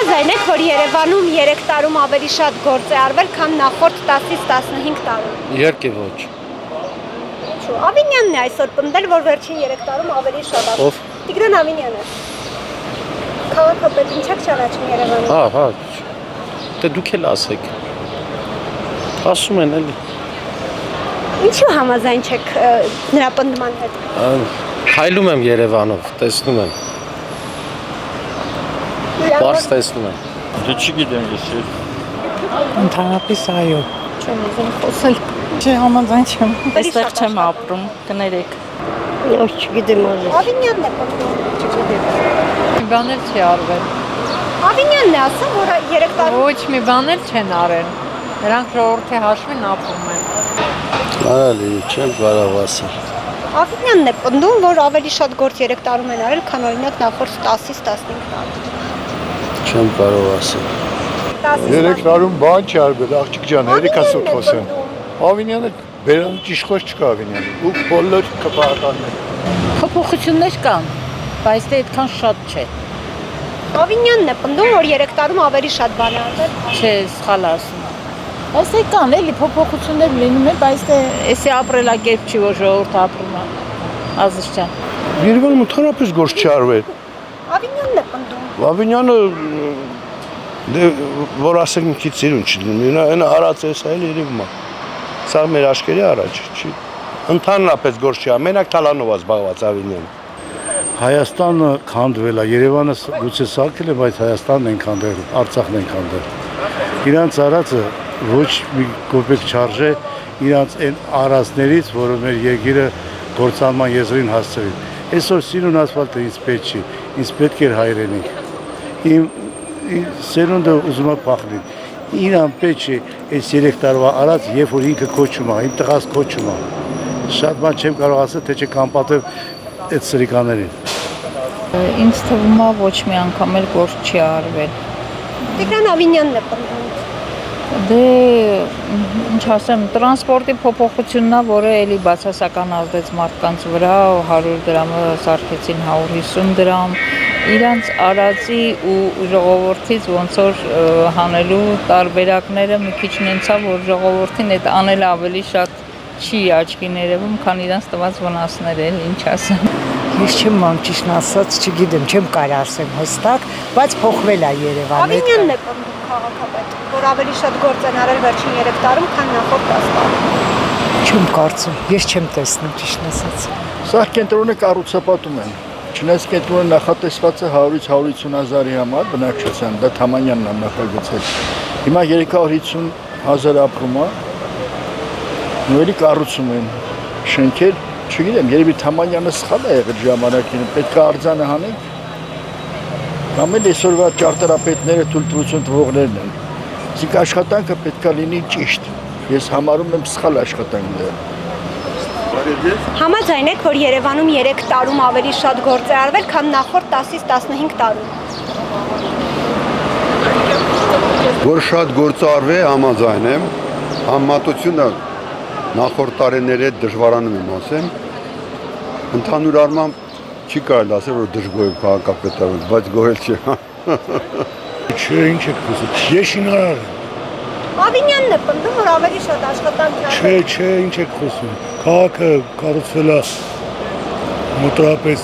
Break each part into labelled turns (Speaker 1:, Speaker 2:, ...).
Speaker 1: Համաձայն եք, որ Երևանում 3 տարում ավելի շատ գործ է արվել, քան նախորդ 10-ից 15 տարում։
Speaker 2: Իհարկե ոչ։
Speaker 1: Ինչու՞։ Ավինյանն է այսօր պնդել, որ վերջին 3 տարում ավելի շատ արվել։
Speaker 2: Ով։
Speaker 1: Տիգրան Ավինյանը։ Քաղաքապետ, ինչ եք ճանաչում Երևանում։
Speaker 2: Հա, դե դուք էլ ասեք։ Ասում են էլի։
Speaker 1: Ինչու համաձայն չեք նրա պնդման հետ։
Speaker 2: Հայլում եմ Երևանով, տեսնում եմ։ Պարզ տեսնում եմ։
Speaker 3: Դե չգիտեմ ես։
Speaker 4: Ընդհանրապես այո։
Speaker 1: Չեմ ուզում խոսել։
Speaker 4: Չէ, համաձայն չեմ։
Speaker 5: Այստեղ չեմ ապրում, կներեք։
Speaker 4: Ոչ, չգիտեմ այո։
Speaker 1: Ավինյանն է պնդում։
Speaker 5: Մի բան էլ չի արվել։
Speaker 1: Ավինյանն է ասում, որ 3 տարում
Speaker 5: Ոչ մի բան էլ չեն արել։ Նրանք ժողովրդի հաշվին ապրում են։
Speaker 2: Արալի, չեմ կարող ասել։
Speaker 1: Ավինյանն է պնդում, որ ավելի շատ գործ 3 տարում են արել, քան օրինակ նախորդ 10-ից 15 տարում։
Speaker 2: Չեմ կարող ասել։
Speaker 3: 3 տարում բան չի արվել, աղջիկ ջան, երեք ասոտ խոսեն։ Ավինյանը բերան ճիշտ չկա Ավինյանը։ Ու բոլոր կպահականներ։
Speaker 5: Փոփոխություններ կան, բայց դե այդքան շատ չէ։
Speaker 1: Ավինյանն է պնդում, որ 3 տարում ավելի շատ բան է արվել։
Speaker 5: Չէ, սխալ ասում եմ։ Բայց դե կան, էլի փոփոխություններ լինում են, բայց դե էսի ապրելակերպ չի, որ ժողովուրդը ապրում է։ Ազգչյան։
Speaker 3: Երևանում ընդհանրապես գործ չի արվել։
Speaker 1: Ավինյանն է պնդում։
Speaker 3: Ավինյանը դե որ ասենք մի քիչ ծիրուն չլինի, նա արած է սա էլ երևում է։ Սա մեր աշկերի առաջ չի։ Ընդհանրապես գործ չի, մենակ Թալանով զբաղված Ավինյանը։ Հայաստանը քանդվել է, Երևանը գուցե սարքել է, բայց Հայաստանն են քանդել, Արցախն են քանդել։ Իրանց արածը ոչ մի կոպեկ չարժե իրանց այն արածներից, որը մեր երկիրը գործանման եզրին հասցրին։ Այսօր սիրուն ասֆալտը ինձ պետք չի, ինձ պետք էր հայրենիք։ Իմ սերունդը ուզում է փախնել։ Իրան պետք է այս 3 տարվա արած, երբ որ ինքը կոչում է, իմ տղաս կոչում է։ Շատ բան չեմ կարող ասել, թե չկամպատեմ այդ սրիկաներին։
Speaker 5: Ինձ թվում է ոչ մի անգամ էլ գործ չի արվել։
Speaker 1: Տիգրան Ավինյանն է պնդում։
Speaker 5: Դե ինչ ասեմ, տրանսպորտի փոփոխությունն է, որը էլի բացասական ազդեց մարդկանց վրա, 100 դրամը սարքեցին 150 դրամ։ Իրանց արածի ու ժողովրդից ոնց որ հանելու տարբերակները մի քիչ նենցա, որ ժողովրդին այդ անել ավելի շատ չի աչքի ներևում, քան իրանց տված վնասներ էլ, ինչ ասեմ։
Speaker 4: Ես չեմ ման ճիշտ ասած, չգիտեմ, չեմ կարող ասեմ հստակ, բայց փոխվել է Երևանը։
Speaker 1: Ավինյանն է պնդում քաղաքապետ, որ ավելի շատ գործ են արել վերջին 3 տարում, քան նախորդ 10 տարում։
Speaker 4: Չեմ կարծում, ես չեմ տեսնում ճիշտ ասած։
Speaker 3: Սա կենտրոնը կառուցապատում են։ Չնայած կենտրոնը նախատեսված է 100-ից 150 հազարի համար բնակչության, դա Թամանյանն է նախագծել։ Հիմա 350 հազար ապրում է, ու էլի կառուցում են շենքեր, չգիտեմ, երևի Թամանյանը սխալ է եղել ժամանակին, պետք է արձանը հանենք։ Կամ էլ այսօրվա ճարտարապետները թույլտվություն տվողներն են։ Իսկ աշխատանքը պետք է լինի ճիշտ։ Ես համարում եմ սխալ աշխատանք դա։
Speaker 1: Համաձայն եք, որ Երևանում 3 տարում ավելի շատ գործ է արվել, քան նախորդ 10-ից 15 տարում։
Speaker 6: Որ շատ գործ արվել, համաձայն եմ, համեմատությունը նախորդ տարիների հետ դժվարանում եմ ասեմ, ընդհանուր առմամբ չի կարելի ասել, որ դժգոհ քաղաքապետարան, բայց գոհել չի։
Speaker 3: Չէ, ինչ եք խոսում։ Ես շինարար եմ։
Speaker 1: Ավինյանն է պնդում, որ ավելի շատ աշխատանք է արվել։
Speaker 3: Չէ, ինչ եք խոսում։ Քաղաքը կառուցվել է մոտավորապես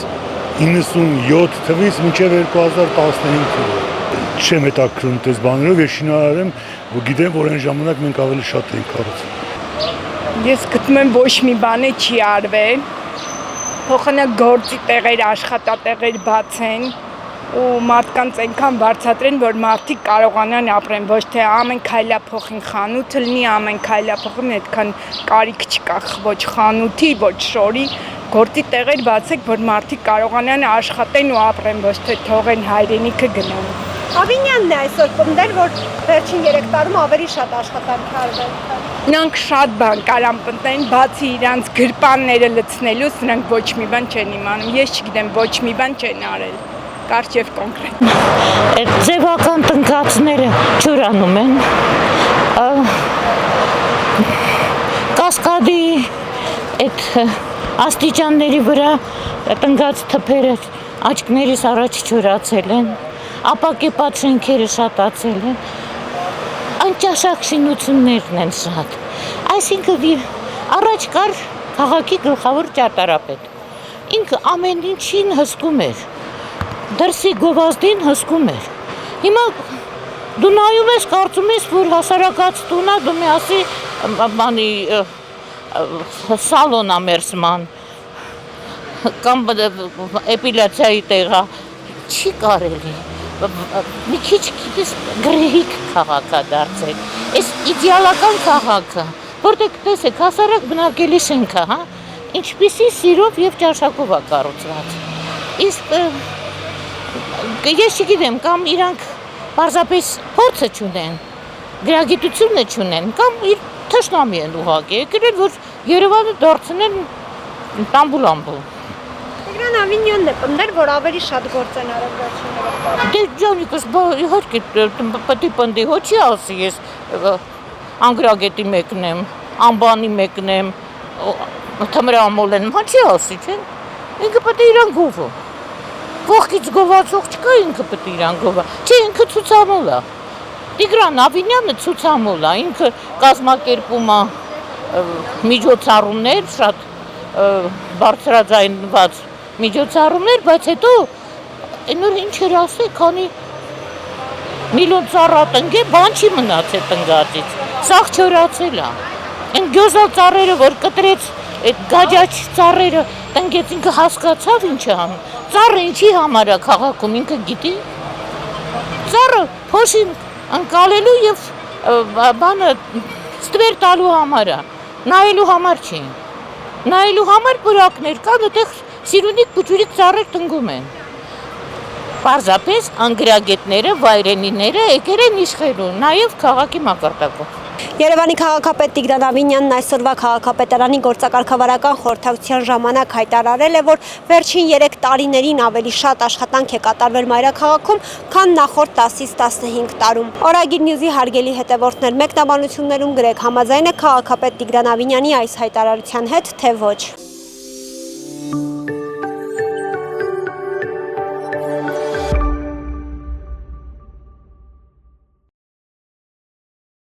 Speaker 3: 97 թվականից մինչև 2015 թվականը։ Չեմ հետաքրքրում դες բաներով, ես շինարար եմ, որ գիտեմ, որ այն ժամանակ մենք ավելի շատ էինք կառուցել։
Speaker 7: Ես գտնում եմ ոչ մի բան չի արվել։ Փոխանակ գործի տեղեր, աշխատատեղեր բացեն ու մարդկանց այնքան բարձրացրեն, որ մարդիկ կարողանան ապրեն, ոչ թե ամեն քայլա փոխին խանութը լինի, ամեն քայլա փոխին այդքան կարիք չկա ոչ խանութի, ոչ շորի, գործի տեղեր բացեք, որ մարդիկ կարողանան աշխատեն ու ապրեն, ոչ թե թողեն հայրենիքը գնան։
Speaker 1: Ավինյանն է այսօր պնդել, որ վերջին 3 տարում ավելի շատ աշխատանք է արվել։
Speaker 7: Նրանք շատ բան կարան պնդեն, բացի իրանց գրպանները լցնելուց, նրանք ոչ մի բան չեն իմանում։ Ես չգիտեմ, ոչ մի բան չեն արել։ Կարճ եւ կոնկրետ։
Speaker 5: Այդ ձևական տնկացները ջուրանում են։ Կասկադի այդ աստիճանների վրա տնկած թփերը աչքներիս առաջ ջուրացել են։
Speaker 8: ապակեպած շենքերը շատացել են, անճաշակ շինություններն են շատ։ Այսինքն առաջ կար քաղաքի գլխավոր ճարտարապետ։ Ինքը ամեն ինչին հսկում էր, դրսի գովազդին հսկում էր։ Հիմա դու նայում ես, կարծում ես, որ հասարակած տունա, դու մի ասի բանի սալոնա մերսման, կամ էպիլյացիայի տեղա, չի կարելի, մի քիչ գիտես գրեհիկ քաղաք է դարձել, այս իդեալական քաղաքը, որտեղ տեսեք հասարակ բնակելի շենք է, ինչպիսի սիրով և ճաշակով է կառուցված, իսկ ես չգիտեմ, կամ իրանք պարզապես փորձը չունեն, գրագիտությունը չունեն, կամ իր թշնամի են ուղղակի եկել, որ Երևանը դարձնեն տամբուլամբուլ։
Speaker 1: Տիգրան Ավինյանն է պնդել, որ ավելի շատ գործ են արել վերջին 3 տարում։
Speaker 8: Դե ջանիկս, իհարկե պետք է պնդի, հո չի ասի ես անգրագետի մեկն եմ, անբանի մեկն եմ, թմրամոլ եմ, հա չի ասի, չէ՞։ Ինքը պետք է իրան գովը։ Կողքից գովացող չկա, ինքը պետք է իրան գովը։ Չէ, ինքը ցուցամոլ է։ Տիգրան Ավինյանը ցուցամոլ է, ինքը կազմակերպում է միջոցառումներ, շատ բարձրաձայնված միջոցառումներ, բայց հետո այնօր ինչ էր ասել, քանի միլիոն ծառա տնկե, բան չի մնացել տնկածից, սաղ չորացել է։ Այն գյոզալ ծառերը, որ կտրեց, այդ գաջաչ ծառերը տնկեց, ինքը հասկացավ ինչ է անում։ Ծառը ինչի համար է քաղաքում, ինքը գիտի։ Ծառը փոշին ընկալելու և բանը ստվեր տալու համար է, նայելու համար չի։ Նայելու համար պրակներ կան, այդեղ սիրունիկ պուջուրիկ ծառեր տնգում են։ Պարզապես անգրագետները, վայրենիները եկել են իշխելու, նաև քաղաքի մակարդակով։
Speaker 1: Երևանի քաղաքապետ Տիգրան Ավինյանն այսօրվա քաղաքապետարանի գործակարգավարական խորհրդակցության ժամանակ հայտարարել է, որ վերջին 3 տարիներին ավելի շատ աշխատանք է կատարվել մայրաքաղաքում, քան նախորդ 10-ից 15 տարում։ Օրագիր Նյուզի հարգելի հետևորդներ, մեկնաբանություններում գրեք համաձայն է քաղաքապետ Տիգրան Ավինյանի այս հայտարարության հետ, թե ոչ։